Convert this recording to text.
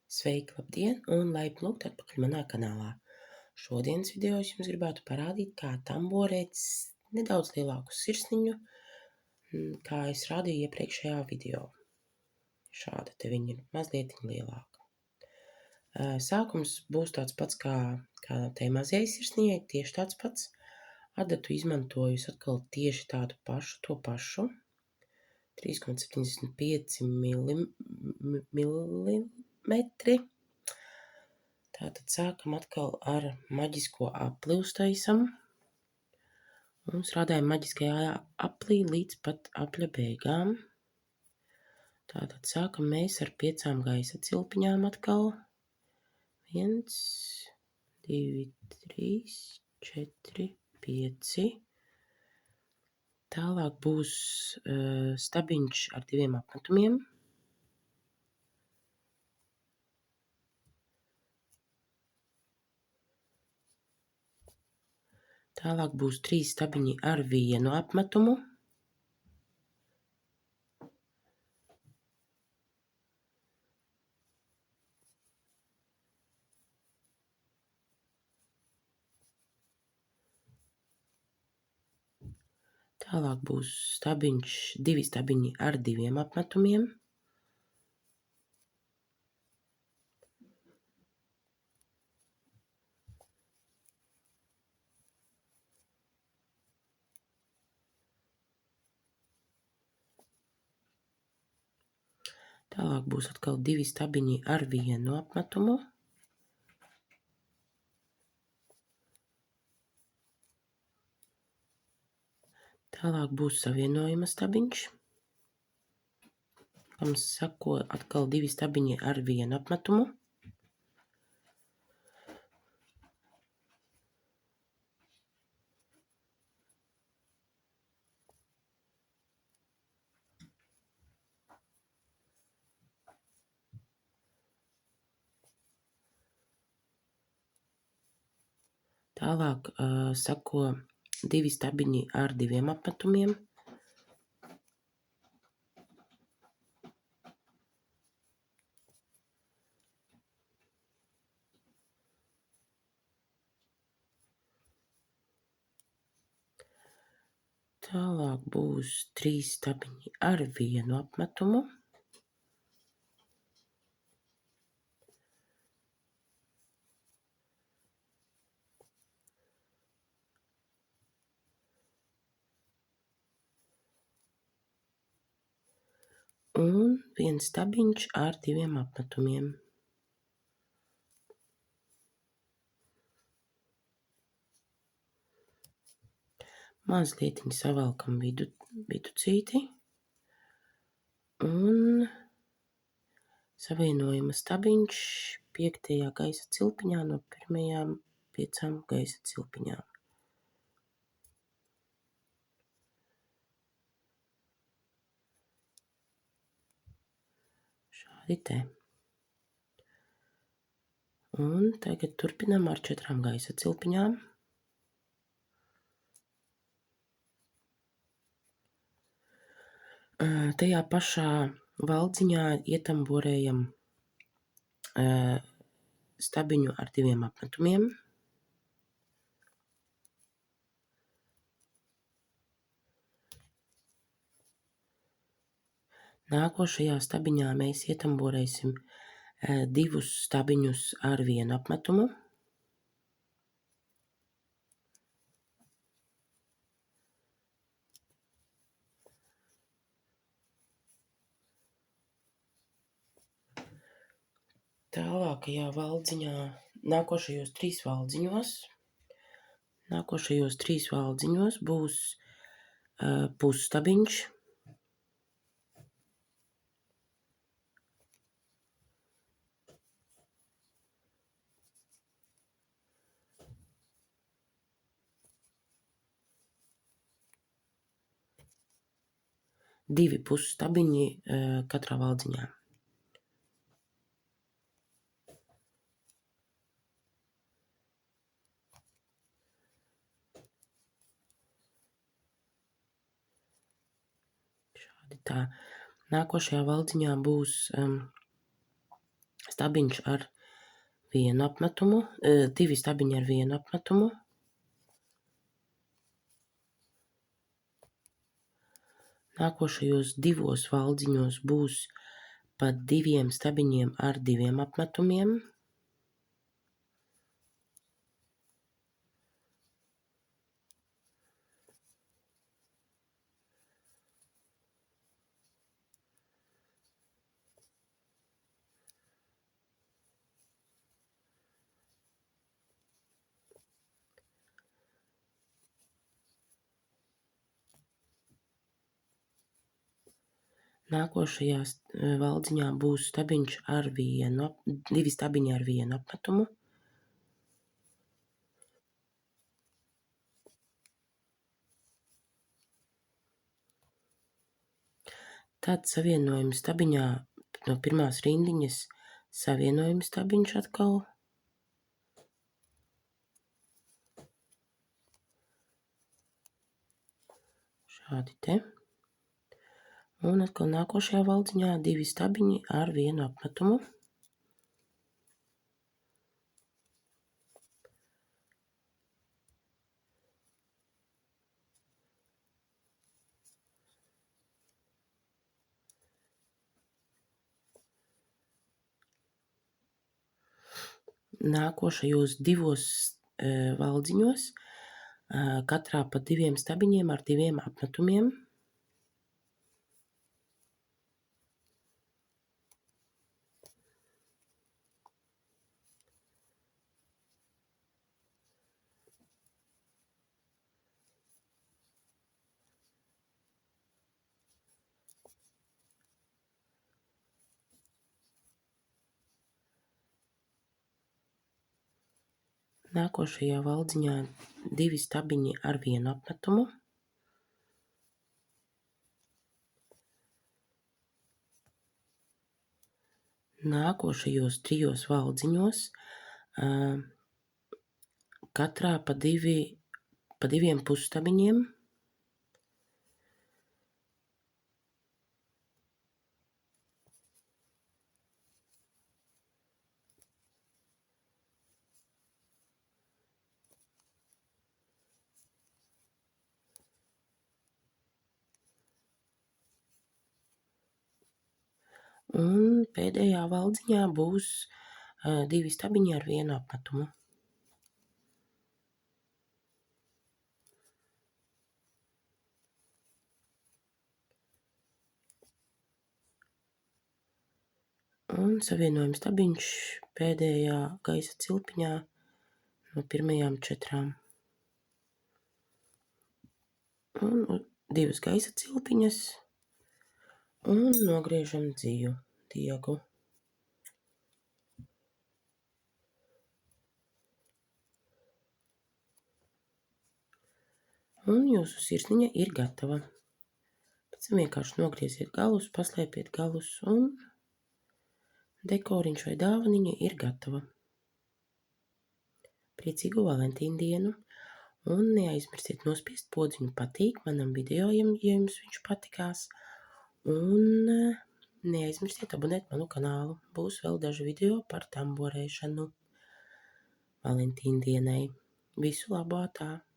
Sveiki, labdien, un laipni lūgt atpakaļ manā kanālā. Šodienas video es jums gribētu parādīt, kā tamborēt nedaudz lielāku sirsniņu, kā es rādīju iepriekšējā video. Šāda te viņa ir mazliet lielāka. Sākums būs tāds pats kā tai mazajai sirsniņai, tieši tāds pats. Adatu izmantoju atkal tieši tādu pašu, to pašu. 3,75 milimetri. Tātad sākam atkal ar maģisko apli uztaisam un strādājam maģiskajā aplī līdz pat apļa beigām. Tātad sākam mēs ar 5 gaisa cilpiņām atkal. 1, 2, 3, 4, 5. Tālāk būs stabiņš ar 2 apmetumiem. Tālāk būs 3 stabiņi ar 1 apmetumu. Tālāk būs 2 stabiņi ar 2 apmetumiem. Tālāk būs atkal 2 stabiņi ar 1 apmetumu. Tālāk būs savienojuma stabiņš, kam sako atkal 2 stabiņi ar 1 apmetumu. Tālāk sako 2 stabiņi ar 2 apmetumiem. Tālāk būs 3 stabiņi ar 1 apmetumu. Un 1 stabiņš ar 2 apmetumiem. Mazlietiņi savalkam viducīti un savienojuma stabiņš 5. gaisa cilpiņā no pirmajām 5 gaisa cilpiņām. Šādi te. Un tagad turpinam ar 4 gaisa cilpiņām. Tajā pašā valdziņā ietamborējam stabiņu ar 2 apmetumiem. Nākošajā stabiņā mēs ietamborēsim 2 stabiņus ar 1 apmetumu. Tālākajā valdziņā, nākošajos 3 valdziņos būs pusstabiņš. Divi pusstabiņi katrā valdziņā. Tā. Nākošajā valdziņā būs stabiņš ar vienu apmetumu, 2 stabiņi ar vienu apmetumu. Nākošajos 2 valdziņos būs pa 2 stabiņiem ar 2 apmetumiem. Nākošajā valdziņā būs stabiņš ar 2 stabiņi ar vienu apmetumu. Tad savienojuma stabiņā no pirmās rindiņas savienojuma stabiņš atkal. Šādi te. Un atkal nākošajā valdziņā 2 stabiņi ar vienu apmetumu. Nākošajos 2 valdziņos katrā pa 2 stabiņiem ar 2 apmetumiem. Nākošajā valdziņā 2 stabiņi ar vienu apmetumu. Nākošajos 3 valdziņos katrā pa 2 pusstabiņiem. Un pēdējā valdziņā būs 2 stabiņi ar vienu apmetumu. Un savienojuma stabiņš pēdējā gaisa cilpiņā no pirmajām 4. Un 2 gaisa cilpiņas un nogriežam dziju diegu. Un jūsu sirsniņa ir gatava. Pēc tam vienkārši nogrieziet galus, paslēpiet galus un dekoriņš vai dāvaniņa ir gatava. Priecīgu Valentīnu dienu! Un neaizmirstiet nospiest podziņu patīk manam video, ja jums viņš patikās. Un neaizmirstiet abonēt manu kanālu. Būs vēl daži video par tamborēšanu Valentīnu dienai. Visu labu, atā!